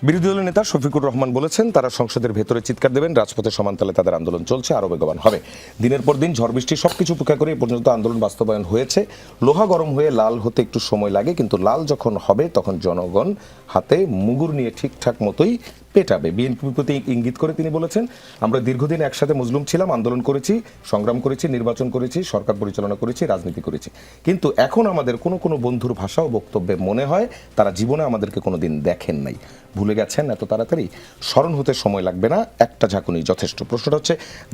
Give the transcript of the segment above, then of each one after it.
বিরোধী দলের নেতা শফিকুর রহমান বলেছেন, তারা সংসদের ভেতরে চিৎকার দেবেন, রাজপথে সমানতালে তাদের আন্দোলন চলছে, আরও বেগবান হবে। দিনের পর দিন ঝড় বৃষ্টি সবকিছু উপেক্ষা করে এ পর্যন্ত আন্দোলন বাস্তবায়ন হয়েছে। লোহা গরম হয়ে লাল হতে একটু সময় লাগে, কিন্তু লাল যখন হবে তখন জনগণ হাতে মুগুর নিয়ে ঠিকঠাক মতোই পেটাবে। বিএনপির প্রতি ইঙ্গিত করে তিনি বলেছেন, আমরা দীর্ঘদিন একসাথে মজলুম ছিলাম, আন্দোলন করেছি, সংগ্রাম করেছি, নির্বাচন করেছি, সরকার পরিচালনা করেছি, রাজনীতি করেছি, কিন্তু এখন আমাদের কোনো কোনো বন্ধুর ভাষা ও বক্তব্যে মনে হয় তারা জীবনে আমাদেরকে কোনোদিন দেখেন নাই, ভুলে গেছেন এত তাড়াতাড়ি। স্মরণ হতে সময় লাগবে না, একটা ঝাঁকুনি যথেষ্ট। প্রশ্নটা হচ্ছে,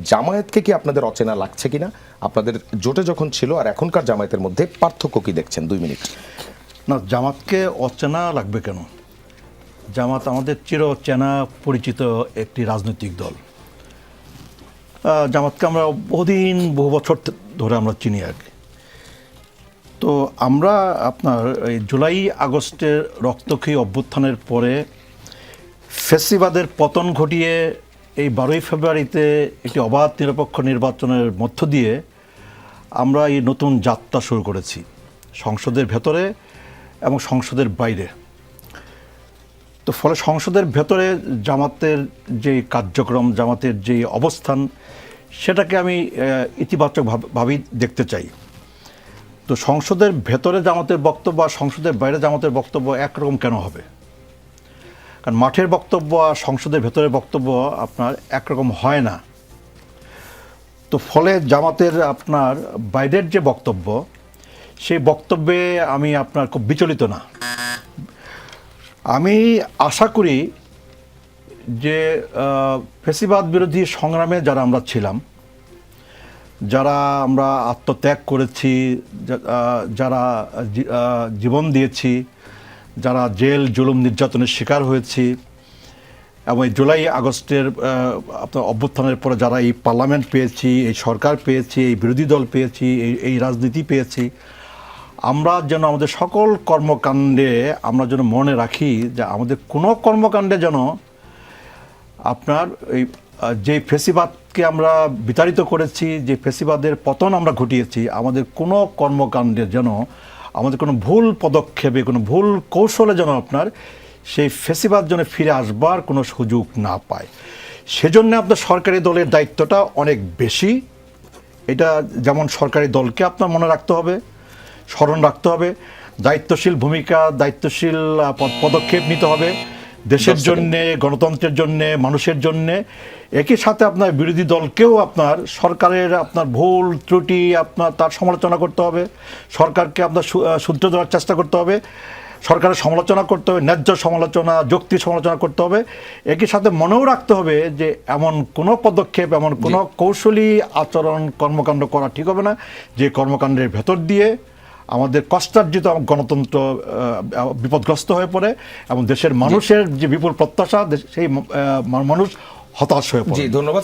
জামায়াতকে কি আপনাদের অচেনা লাগছে কিনা? আপনাদের জোটে যখন ছিল আর এখনকার জামায়াতের মধ্যে পার্থক্য কি দেখছেন? 2 মিনিট। না, জামাতকে অচেনা লাগবে কেন? জামাত আমাদের চিরচেনা পরিচিত একটি রাজনৈতিক দল। জামাতকে আমরা বহু বছর ধরে আমরা চিনি আর কি। তো আমরা আপনার এই জুলাই আগস্টের রক্তক্ষয়ী অভ্যুত্থানের পরে ফ্যাসিবাদের পতন ঘটিয়ে এই 12ই ফেব্রুয়ারিতে একটি অবাধ নিরপেক্ষ নির্বাচনের মধ্য দিয়ে আমরা এই নতুন যাত্রা শুরু করেছি, সংসদের ভেতরে এবং সংসদের বাইরে। তো ফলে সংসদের ভেতরে জামাতের যে কার্যক্রম, জামাতের যে অবস্থান, সেটাকে আমি ইতিবাচকভাবেই দেখতে চাই। তো সংসদের ভেতরে জামাতের বক্তব্য আর সংসদের বাইরে জামাতের বক্তব্য একরকম কেন হবে? কারণ মাঠের বক্তব্য আর সংসদের ভেতরের বক্তব্য আপনার একরকম হয় না। তো ফলে জামাতের আপনার বাইরের যে বক্তব্য, সেই বক্তব্যে আমি আপনার খুব বিচলিত না। আমি আশা করি যে ফ্যাসিবাদ বিরোধী সংগ্রামে যারা আমরা ছিলাম, যারা আমরা আত্মত্যাগ করেছি, যারা জীবন দিয়েছি, যারা জেল জুলুম নির্যাতনের শিকার হয়েছি, এবং এই জুলাই আগস্টের আপনার অভ্যুত্থানের পরে যারা এই পার্লামেন্ট পেয়েছি, এই সরকার পেয়েছি, এই বিরোধী দল পেয়েছি, এই রাজনীতি পেয়েছি, আমরা যেন আমাদের সকল কর্মকাণ্ডে আমরা যেন মনে রাখি যে আমাদের কোনো কর্মকাণ্ডে যেন আপনার এই যে ফ্যাসিবাদকে আমরা বিতাড়িত করেছি, যে ফ্যাসিবাদের পতন আমরা ঘটিয়েছি, আমাদের কোনো কর্মকাণ্ডে যেন আমাদের কোনো ভুল পদক্ষেপে, কোনো ভুল কৌশলে যেন আপনার সেই ফ্যাসিবাদ যেন ফিরে আসবার কোনো সুযোগ না পায়। সেজন্য আপনার সরকারি দলের দায়িত্বটা অনেক বেশি। এটা যেমন সরকারি দলকে আপনার মনে রাখতে হবে, স্মরণ রাখতে হবে, দায়িত্বশীল ভূমিকা, দায়িত্বশীল পদক্ষেপ নিতে হবে দেশের জন্যে, গণতন্ত্রের জন্যে, মানুষের জন্যে। একই সাথে আপনার বিরোধী দলকেও আপনার সরকারের আপনার ভুল ত্রুটি আপনার তার সমালোচনা করতে হবে, সরকারকে আপনার শুধরে দেওয়ার চেষ্টা করতে হবে, সরকারের সমালোচনা করতে হবে, ন্যায্য সমালোচনা, যৌক্তিক সমালোচনা করতে হবে। একই সাথে মনেও রাখতে হবে যে এমন কোনো পদক্ষেপ, এমন কোনো কৌশলী আচরণ, কর্মকাণ্ড করা ঠিক হবে না যে কর্মকাণ্ডের ভেতর দিয়ে আমাদের কষ্টার্জিত গণতন্ত্র বিপদগ্রস্ত হয়ে পড়ে এবং দেশের মানুষের যে বিপুল প্রত্যাশা, সেই মানুষ হতাশ হয়ে পড়ে। জি, ধন্যবাদ।